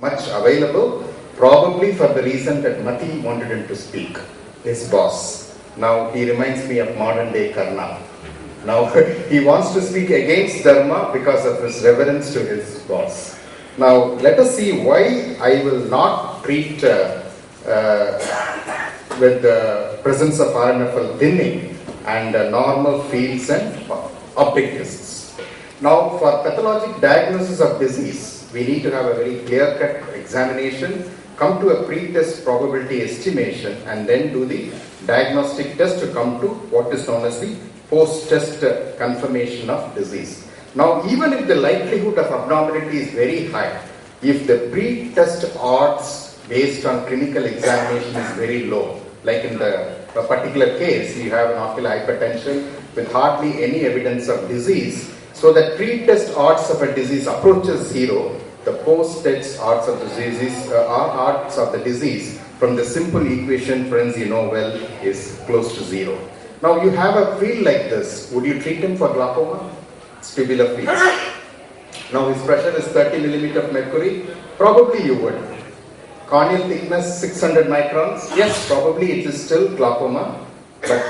much available, probably for the reason that Mati wanted him to speak, his boss. Now he reminds me of modern day Karna. Now he wants to speak against Dharma because of his reverence to his boss. Now let us see why I will not treat with the presence of RNFL thinning and normal fields and optic discs. Now for pathologic diagnosis of disease, we need to have a very clear-cut examination, come to a pre-test probability estimation, and then do the diagnostic test to come to what is known as the post-test confirmation of disease. Now, even if the likelihood of abnormality is very high, if the pre-test odds based on clinical examination is very low, like in the particular case, you have an ocular hypertension with hardly any evidence of disease, so that pre-test odds of a disease approaches zero, the post-test odds of the disease from the simple equation, friends, you know well, is close to zero. Now you have a field like this. Would you treat him for glaucoma? It's tubular field. Now his pressure is 30 millimeter of mercury. Probably you would. Corneal thickness 600 microns. Yes, probably it is still glaucoma. But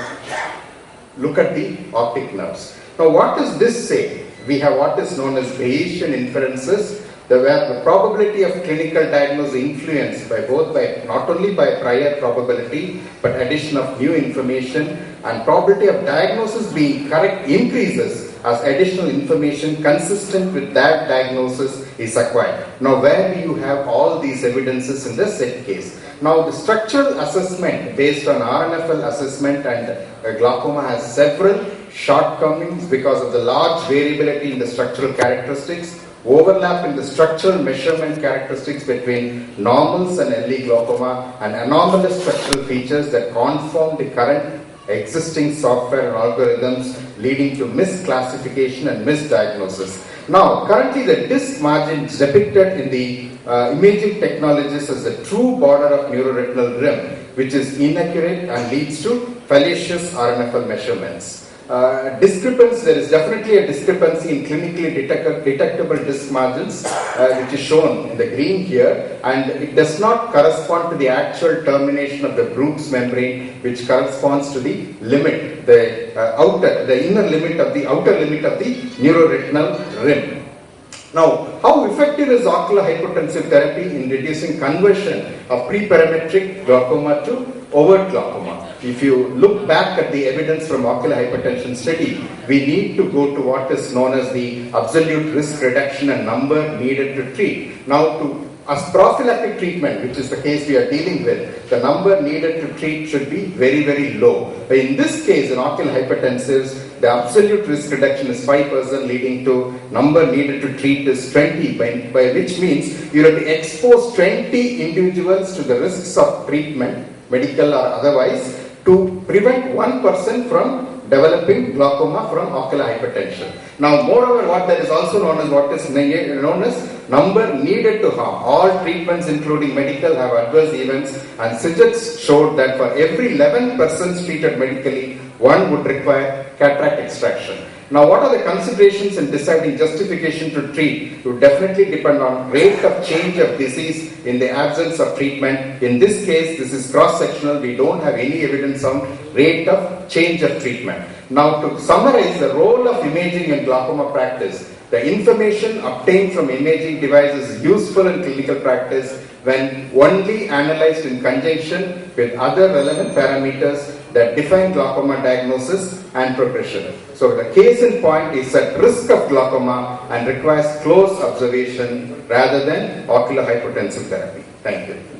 look at the optic nerves. Now what does this say? We have what is known as Bayesian inferences, where the probability of clinical diagnosis influenced not only by prior probability, but addition of new information, and probability of diagnosis being correct increases as additional information consistent with that diagnosis is acquired. Now where do you have all these evidences in the set case? Now the structural assessment based on RNFL assessment and glaucoma has several shortcomings because of the large variability in the structural characteristics, overlap in the structural measurement characteristics between normals and LE glaucoma, and anomalous structural features that conform the current existing software and algorithms, leading to misclassification and misdiagnosis. Now, currently the disc margin is depicted in the imaging technologies as the true border of neuroretinal rim, which is inaccurate and leads to fallacious RNFL measurements. There is definitely a discrepancy in clinically detectable disc margins, which is shown in the green here, and it does not correspond to the actual termination of the Bruch's membrane, which corresponds to the limit, the inner limit of the outer limit of the neuroretinal rim. Now, how effective is ocular hypotensive therapy in reducing conversion of preparametric glaucoma to overt glaucoma? If you look back at the evidence from ocular hypertension study, we need to go to what is known as the absolute risk reduction and number needed to treat. Now, as prophylactic treatment, which is the case we are dealing with, the number needed to treat should be very, very low. In this case, in ocular hypertensives, the absolute risk reduction is 5%, leading to number needed to treat is 20, by which means you have to expose 20 individuals to the risks of treatment, medical or otherwise, to prevent one person from developing glaucoma from ocular hypertension. Now, moreover, what that is also known as what is known as number needed to harm. All treatments, including medical, have adverse events, and Sigets showed that for every 11 persons treated medically, one would require cataract extraction. Now, what are the considerations in deciding justification to treat? It would definitely depend on rate of change of disease in the absence of treatment. In this case, this is cross-sectional. We don't have any evidence on rate of change of treatment. Now, to summarize the role of imaging in glaucoma practice, the information obtained from imaging devices is useful in clinical practice when only analyzed in conjunction with other relevant parameters that define glaucoma diagnosis and progression. So the case in point is at risk of glaucoma and requires close observation rather than ocular hypotensive therapy. Thank you.